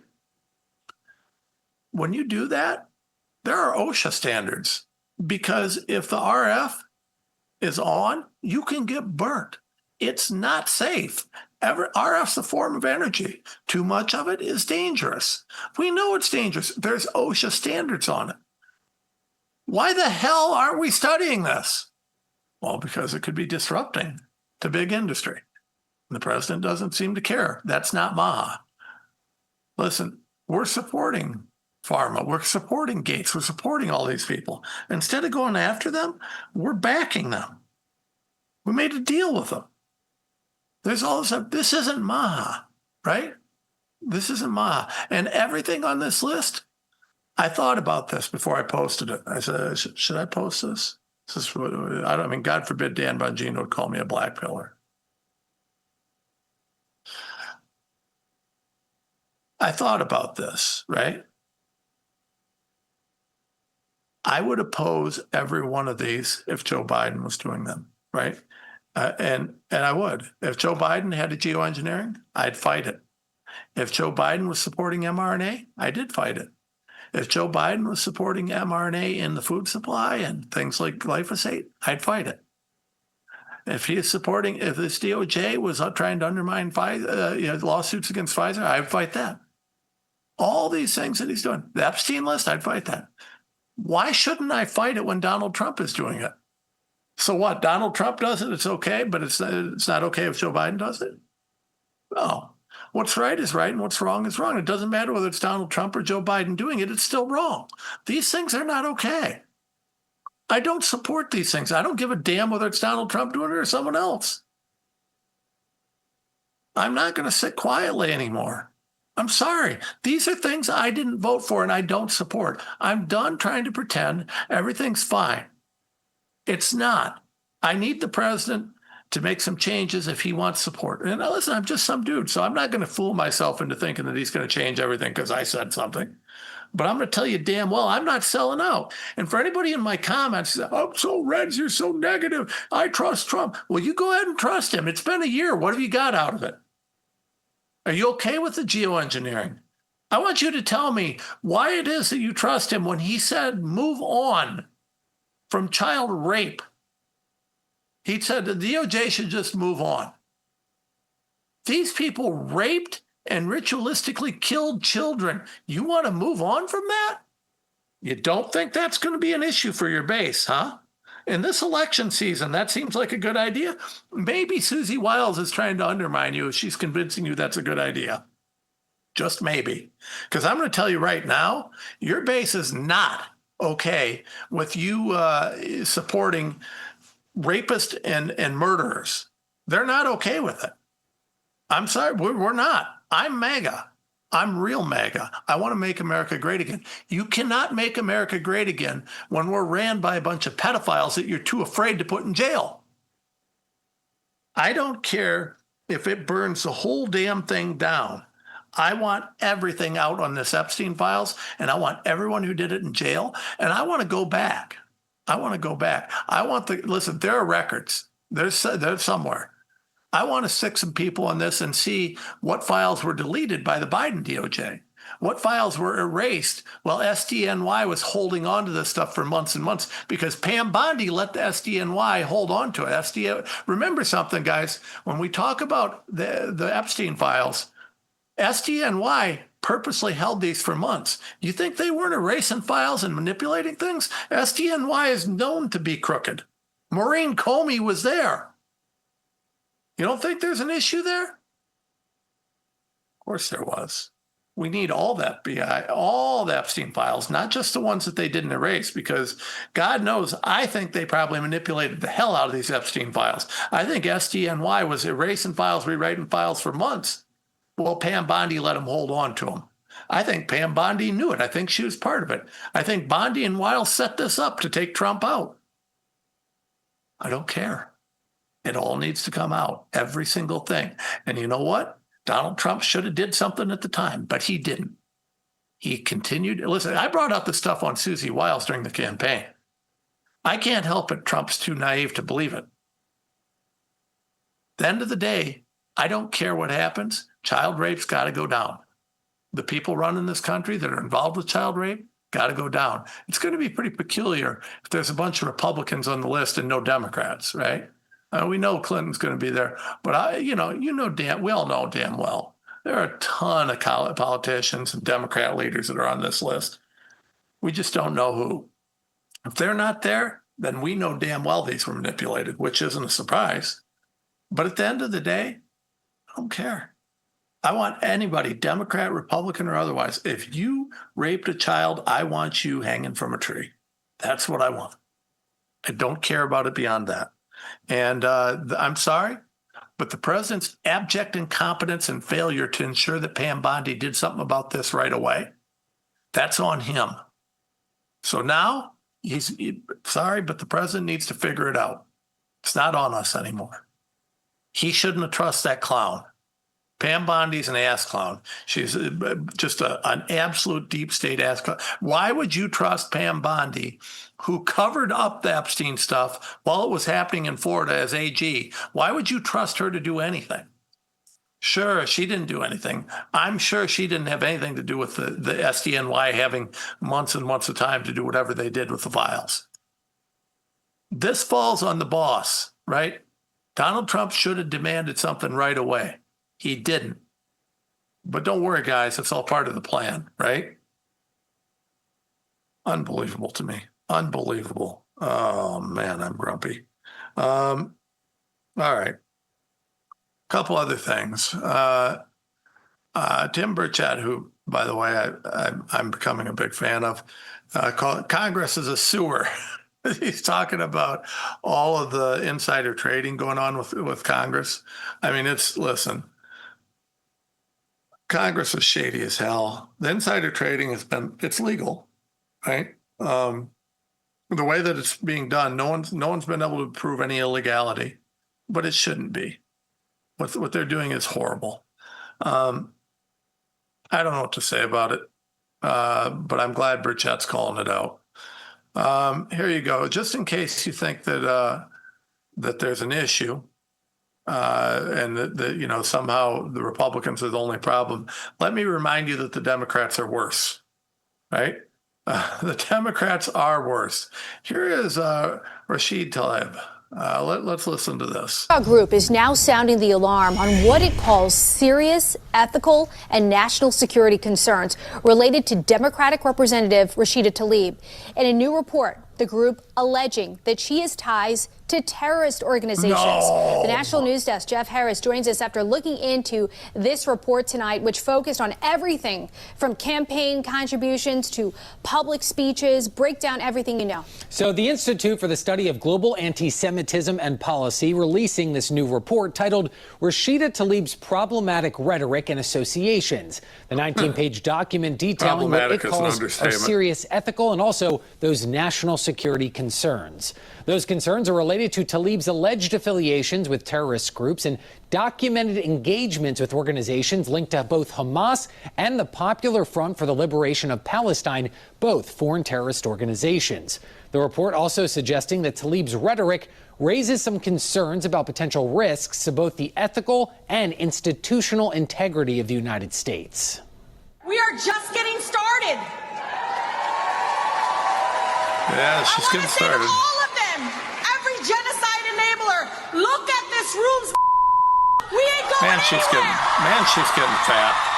When you do that, there are OSHA standards. Because if the RF is on, you can get burnt. It's not safe. RF's a form of energy. Too much of it is dangerous. We know it's dangerous. There's OSHA standards on it. Why the hell aren't we studying this? Well, because it could be disrupting to big industry. The president doesn't seem to care. That's not MAHA. Listen, we're supporting pharma. We're supporting Gates. We're supporting all these people. Instead of going after them, we're backing them. We made a deal with them. There's all this stuff. This isn't MAHA, right? This isn't MAHA. And everything on this list, I thought about this before I posted it. I said, should I post this? God forbid Dan Bongino would call me a black pillar. I thought about this, right? I would oppose every one of these if Joe Biden was doing them, right? And I would. If Joe Biden had a geoengineering, I'd fight it. If Joe Biden was supporting mRNA, I did fight it. If Joe Biden was supporting mRNA in the food supply and things like glyphosate, I'd fight it. If he is supporting, if this DOJ was trying to undermine lawsuits against Pfizer, I'd fight that. All these things that he's doing, the Epstein list, I'd fight that. Why shouldn't I fight it when Donald Trump is doing it? So what? Donald Trump does it, it's okay, but it's not okay if Joe Biden does it? No. What's right is right and what's wrong is wrong. It doesn't matter whether it's Donald Trump or Joe Biden doing it, it's still wrong. These things are not okay. I don't support these things. I don't give a damn whether it's Donald Trump doing it or someone else. I'm not going to sit quietly anymore. I'm sorry. These are things I didn't vote for and I don't support. I'm done trying to pretend everything's fine. It's not. I need the president to make some changes if he wants support. And listen, I'm just some dude, so I'm not going to fool myself into thinking that he's going to change everything because I said something. But I'm going to tell you damn well, I'm not selling out. And for anybody in my comments, I'm so Reds, you're so negative. I trust Trump. Well, you go ahead and trust him. It's been a year. What have you got out of it? Are you okay with the geoengineering? I want you to tell me why it is that you trust him when he said move on from child rape. He said the DOJ should just move on. These people raped and ritualistically killed children. You want to move on from that? You don't think that's going to be an issue for your base, huh? In this election season, that seems like a good idea. Maybe Susie Wiles is trying to undermine you if she's convincing you that's a good idea. Just maybe. Because I'm going to tell you right now, your base is not okay with you supporting rapists and murderers. They're not okay with it. I'm sorry, we're not. I'm MAGA. I'm real MAGA. I want to make America great again. You cannot make America great again when we're ran by a bunch of pedophiles that you're too afraid to put in jail. I don't care if it burns the whole damn thing down. I want everything out on this Epstein files, and I want everyone who did it in jail, and I want to go back. Listen, there are records. They're somewhere. I want to stick some people on this and see what files were deleted by the Biden DOJ. What files were erased while SDNY was holding on to this stuff for months and months because Pam Bondi let the SDNY hold on to it. Remember something, guys. When we talk about the Epstein files, SDNY purposely held these for months. You think they weren't erasing files and manipulating things? SDNY is known to be crooked. Maureen Comey was there. You don't think there's an issue there? Of course there was. We need all that BI, all the Epstein files, not just the ones that they didn't erase, because God knows, I think they probably manipulated the hell out of these Epstein files. I think SDNY was erasing files, rewriting files for months. Well, Pam Bondi let them hold on to them. I think Pam Bondi knew it. I think she was part of it. I think Bondi and Wiles set this up to take Trump out. I don't care. It all needs to come out, every single thing. And you know what? Donald Trump should have did something at the time, but he didn't. He continued. Listen, I brought up the stuff on Susie Wiles during the campaign. I can't help it. Trump's too naive to believe it. At the end of the day, I don't care what happens. Child rape's got to go down. The people running this country that are involved with child rape got to go down. It's going to be pretty peculiar if there's a bunch of Republicans on the list and no Democrats, right? We know Clinton's going to be there, but we all know damn well there are a ton of politicians and Democrat leaders that are on this list. We just don't know who. If they're not there, then we know damn well these were manipulated, which isn't a surprise. But at the end of the day, I don't care. I want anybody, Democrat, Republican, or otherwise. If you raped a child, I want you hanging from a tree. That's what I want. I don't care about it beyond that. And I'm sorry, but the president's abject incompetence and failure to ensure that Pam Bondi did something about this right away, that's on him. So now sorry, but the president needs to figure it out. It's not on us anymore. He shouldn't have trusted that clown. Pam Bondi's an ass clown. She's just an absolute deep state ass clown. Why would you trust Pam Bondi, who covered up the Epstein stuff while it was happening in Florida as AG? Why would you trust her to do anything? Sure, she didn't do anything. I'm sure she didn't have anything to do with the SDNY having months and months of time to do whatever they did with the files. This falls on the boss, right? Donald Trump should have demanded something right away. He didn't. But don't worry, guys. It's all part of the plan, right? Unbelievable to me. Unbelievable. Oh, man, I'm grumpy. All right. Couple other things. Tim Burchett, who, by the way, I'm becoming a big fan of, Congress is a sewer. He's talking about all of the insider trading going on with Congress. I mean, listen, Congress is shady as hell. The insider trading it's legal, right? The way that it's being done, no one's been able to prove any illegality, but it shouldn't be. What they're doing is horrible. I don't know what to say about it, but I'm glad Burchett's calling it out. Here you go. Just in case you think that there's an issue and that somehow the Republicans are the only problem, let me remind you that the Democrats are worse, right? The Democrats are worse. Here is Rashid Tlaib. Let's listen to this. Our group is now sounding the alarm on what it calls serious ethical and national security concerns related to Democratic Representative Rashida Tlaib. In a new report, the group alleging that she has ties to terrorist organizations. No. The National News Desk, Jeff Harris, joins us after looking into this report tonight, which focused on everything from campaign contributions to public speeches, break down everything you know. So the Institute for the Study of Global Anti-Semitism and Policy releasing this new report titled Rashida Tlaib's Problematic Rhetoric and Associations. The 19-page document detailing what it calls are serious ethical and also those national security concerns. Those concerns are related to Tlaib's alleged affiliations with terrorist groups and documented engagements with organizations linked to both Hamas and the Popular Front for the Liberation of Palestine, both foreign terrorist organizations. The report also suggesting that Tlaib's rhetoric raises some concerns about potential risks to both the ethical and institutional integrity of the United States. We are just getting started. Yeah, she's getting started. All of them, every genocide enabler, look at this room's. We ain't going anywhere. She's getting fat.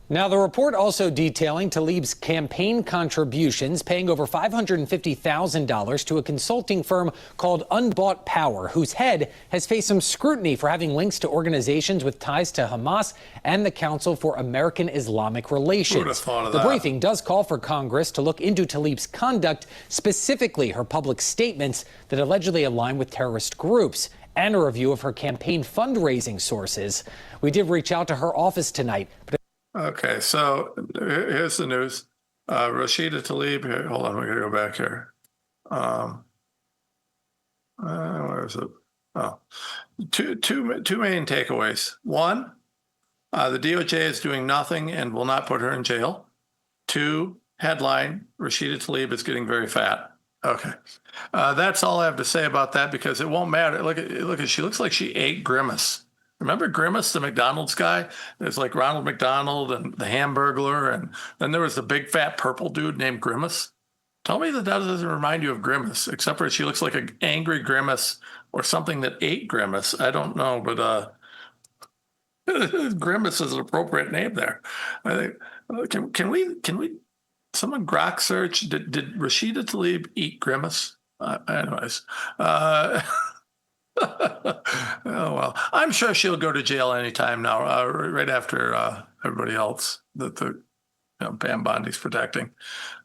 Now, the report also detailing Tlaib's campaign contributions, paying over $550,000 to a consulting firm called Unbought Power, whose head has faced some scrutiny for having links to organizations with ties to Hamas and the Council for American Islamic Relations. Who would have thought of the that? briefing does call for Congress to look into Tlaib's conduct, specifically her public statements that allegedly align with terrorist groups, and a review of her campaign fundraising sources. We did reach out to her office tonight, but Okay, so here's the news. Rashida Tlaib, here, hold on, we're going to go back here. Where is it? Oh, two main takeaways. One, the DOJ is doing nothing and will not put her in jail. Two, headline, Rashida Tlaib is getting very fat. Okay, that's all I have to say about that because it won't matter. Look at she looks like she ate Grimace. Remember Grimace, the McDonald's guy? There's like Ronald McDonald and the Hamburglar, and then there was the big fat purple dude named Grimace. Tell me that doesn't remind you of Grimace, except for she looks like an angry Grimace or something that ate Grimace. I don't know, but Grimace is an appropriate name there. I think can we someone grok search? Did Rashida Tlaib eat Grimace? Anyways. Oh, well, I'm sure she'll go to jail anytime now, right after everybody else that Pam Bondi's protecting.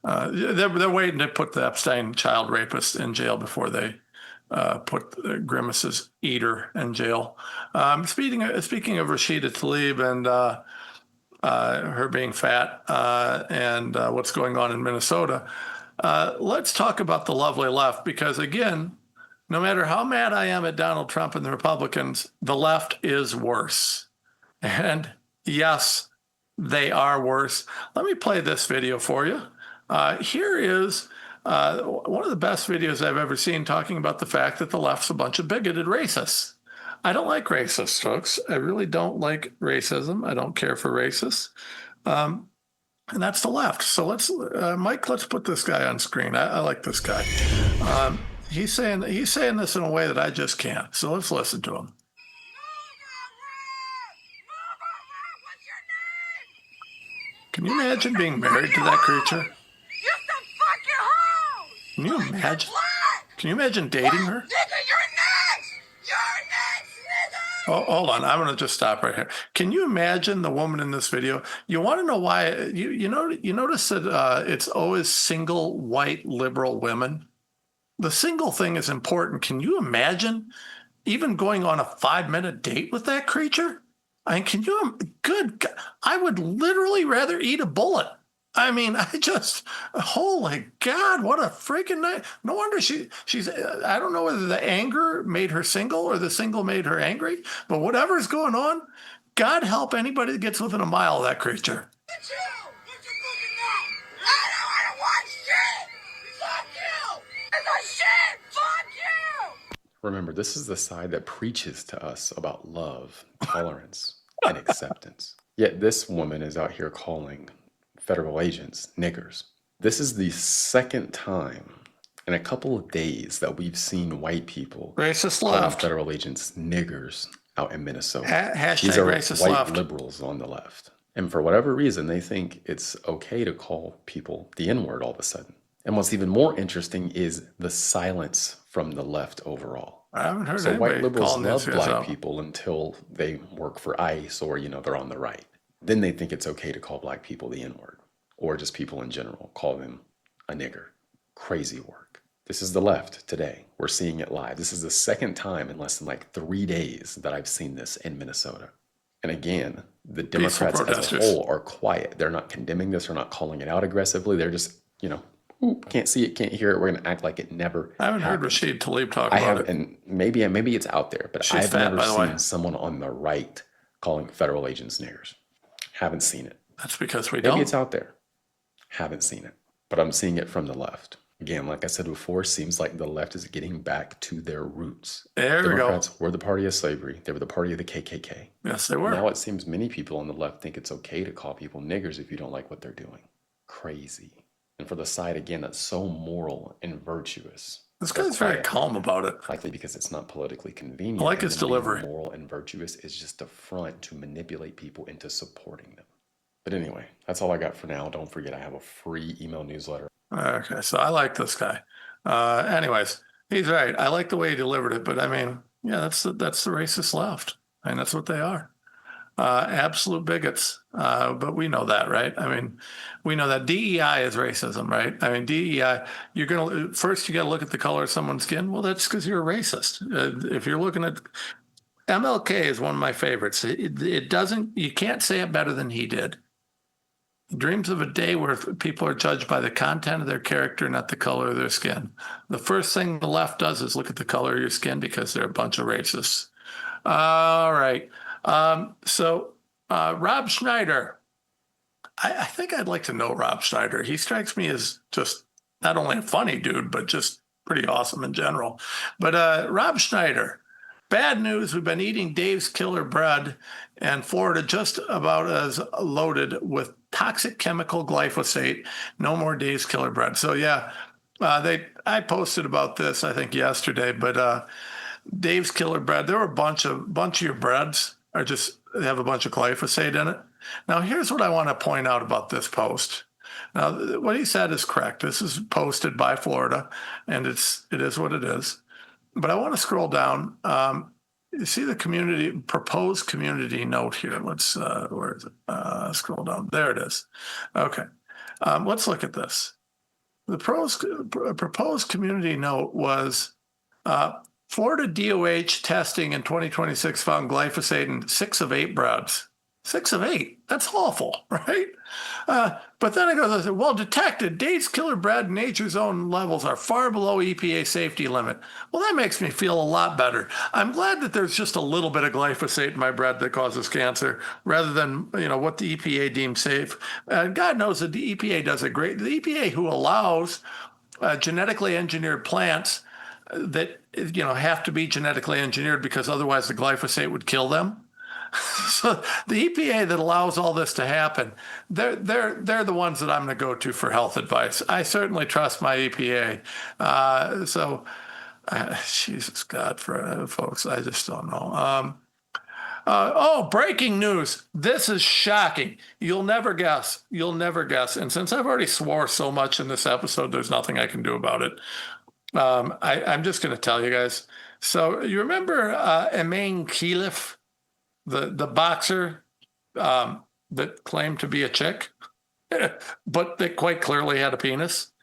They're waiting to put the Epstein child rapist in jail before they put Grimace's eater in jail. Speaking of Rashida Tlaib and her being fat and what's going on in Minnesota, let's talk about the lovely left because, again, no matter how mad I am at Donald Trump and the Republicans, the left is worse. And yes, they are worse. Let me play this video for you. Here is one of the best videos I've ever seen talking about the fact that the left's a bunch of bigoted racists. I don't like racists, folks. I really don't like racism. I don't care for racists. And that's the left. So Mike, let's put this guy on screen. I like this guy. He's saying this in a way that I just can't. So let's listen to him. Can you imagine being married to that creature? Can you imagine? Can you imagine dating her? Oh, hold on. I'm going to just stop right here. Can you imagine the woman in this video? You want to know why? You notice that it's always single white liberal women. The single thing is important. Can you imagine even going on a 5-minute date with that creature? I mean, can you? Good God, I would literally rather eat a bullet. I mean, holy God, what a freaking night. No wonder she's, I don't know whether the anger made her single or the single made her angry, but whatever's going on, God help anybody that gets within a mile of that creature. Remember, this is the side that preaches to us about love, tolerance, and acceptance. Yet this woman is out here calling federal agents niggers. This is the second time in a couple of days that we've seen white people racist calling left federal agents niggers out in Minnesota. Hashtag These are racist white left liberals on the left. And for whatever reason, they think it's okay to call people the N-word all of a sudden. And what's even more interesting is the silence from the left overall. I haven't heard So white anybody liberals calling love these guys black out. people until they work for ICE or, they're on the right. Then they think it's okay to call black people the N-word, or just people in general, call them a nigger. Crazy work. This is the left today. We're seeing it live. This is the second time in less than 3 days that I've seen this in Minnesota. And again, the Democrats as a whole are quiet. They're not condemning this or not calling it out aggressively. They're just, can't see it, can't hear it. We're going to act like it never I haven't heard Rashid Tlaib talk about it. And maybe it's out there, but I've never seen someone on the right calling federal agents niggers. Haven't seen it. That's because we don't. Maybe it's out there. Haven't seen it. But I'm seeing it from the left. Again, like I said before, seems like the left is getting back to their roots. There we go. Democrats were the party of slavery. They were the party of the KKK. Yes, they were. Now it seems many people on the left think it's okay to call people niggers if you don't like what they're doing. Crazy. And for the side, again, that's so moral and virtuous. This guy's very calm about it. Likely because it's not politically convenient. I like his delivery. Moral and virtuous is just a front to manipulate people into supporting them. But anyway, that's all I got for now. Don't forget, I have a free email newsletter. Okay, so I like this guy. Anyways, he's right. I like the way he delivered it, but I mean, yeah, that's the racist left. I mean, that's what they are. Absolute bigots. But we know that, right? I mean, we know that DEI is racism, right? I mean, DEI, you got to look at the color of someone's skin. Well, that's because you're a racist. If you're looking at MLK is one of my favorites. You can't say it better than he did. He dreams of a day where people are judged by the content of their character, not the color of their skin. The first thing the left does is look at the color of your skin because they're a bunch of racists. All right. So Rob Schneider, I think I'd like to know Rob Schneider. He strikes me as just not only a funny dude, but just pretty awesome in general. But Rob Schneider, bad news. We've been eating Dave's Killer Bread, and Florida just about as loaded with toxic chemical glyphosate. No more Dave's Killer Bread. So yeah, I posted about this I think yesterday, but Dave's Killer Bread. There were a bunch of your breads they have a bunch of glyphosate in it. Now here's what I want to point out about this post. Now what he said is correct. This is posted by Florida, and it is what it is. But I want to scroll down. You see the proposed community note here. Let's, where is it? Scroll down. There it is. Okay. Let's look at this. The proposed community note was Florida DOH testing in 2026 found glyphosate in 6 of 8 breads. 6 of 8. That's awful, right? But then I go, well, detected Dave's Killer Bread Nature's Own levels are far below EPA safety limit. Well, that makes me feel a lot better. I'm glad that there's just a little bit of glyphosate in my bread that causes cancer, rather than what the EPA deems safe. God knows that the EPA does a great. The EPA, who allows genetically engineered plants that have to be genetically engineered because otherwise the glyphosate would kill them. So the EPA that allows all this to happen, they're the ones that I'm going to go to for health advice. I certainly trust my EPA. So Jesus God, folks, I just don't know. Breaking news. This is shocking. You'll never guess. You'll never guess. And since I've already swore so much in this episode, there's nothing I can do about it. I'm just going to tell you guys. So you remember Emain Khalif, the boxer that claimed to be a chick, but that quite clearly had a penis?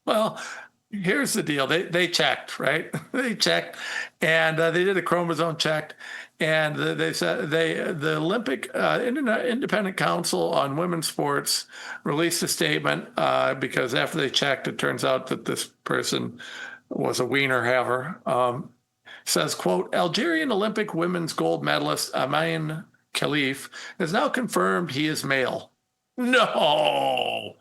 Well, here's the deal. They checked, right? They checked, and they did a chromosome check, and they said the Olympic Independent Council on Women's Sports released a statement because after they checked, it turns out that this person was a wiener haver. Says, quote, Algerian Olympic women's gold medalist Emain Khalif has now confirmed he is male. No.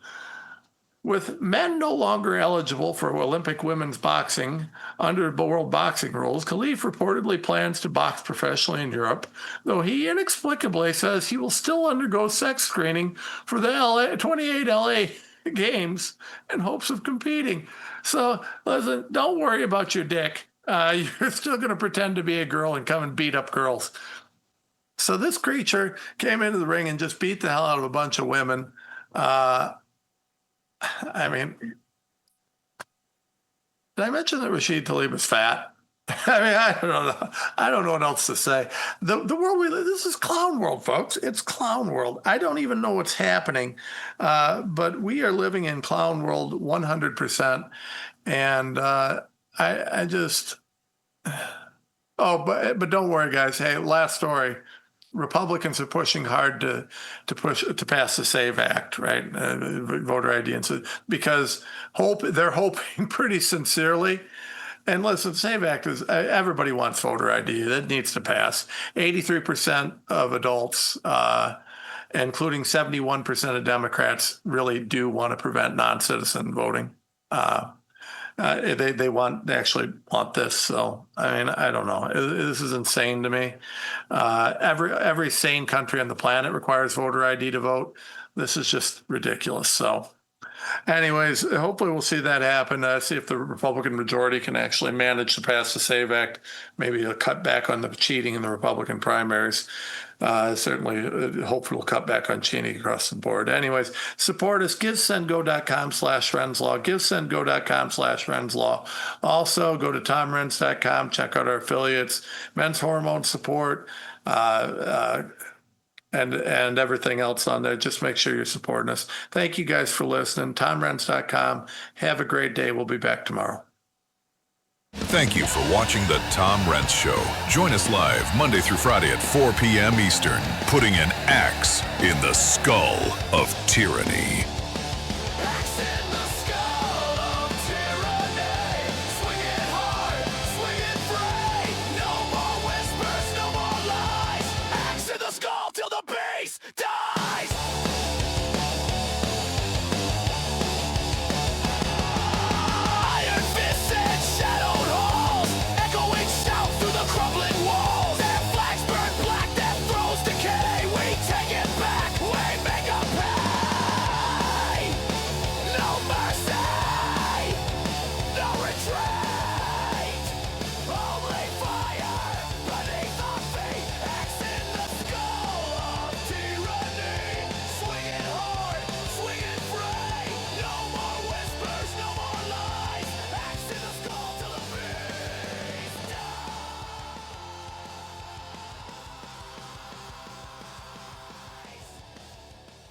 With men no longer eligible for Olympic women's boxing under world boxing rules, Khalif reportedly plans to box professionally in Europe, though he inexplicably says he will still undergo sex screening for the 28 LA Games in hopes of competing. So, listen, don't worry about your dick. You're still going to pretend to be a girl and come and beat up girls. So this creature came into the ring and just beat the hell out of a bunch of women. I mean, did I mention that Rashid Tlaib is fat? I mean, I don't know. I don't know what else to say. The world we live, this is clown world, folks. It's clown world. I don't even know what's happening, but we are living in clown world 100%. And I just, but don't worry, guys. Hey, last story. Republicans are pushing hard to pass the SAVE Act, right? Voter ID, and so because they're hoping pretty sincerely. And listen, SAVE Act is everybody wants voter ID. That needs to pass. 83% of adults, including 71% of Democrats, really do want to prevent non-citizen voting. They actually want this. So, I mean, I don't know. This is insane to me. Every sane country on the planet requires voter ID to vote. This is just ridiculous. So anyways, hopefully we'll see that happen. See if the Republican majority can actually manage to pass the SAVE Act. Maybe a cut back on the cheating in the Republican primaries. Certainly, hopefully we'll cut back on cheating across the board. Anyways, support us. GiveSendGo.com/Renslaw. GiveSendGo.com/Renslaw. Also, go to TomRenz.com. Check out our affiliates, men's hormone support, and everything else on there. Just make sure you're supporting us. Thank you guys for listening. TomRenz.com. Have a great day. We'll be back tomorrow. Thank you for watching The Tom Renz Show. Join us live Monday through Friday at 4 p.m. Eastern, putting an axe in the skull of tyranny.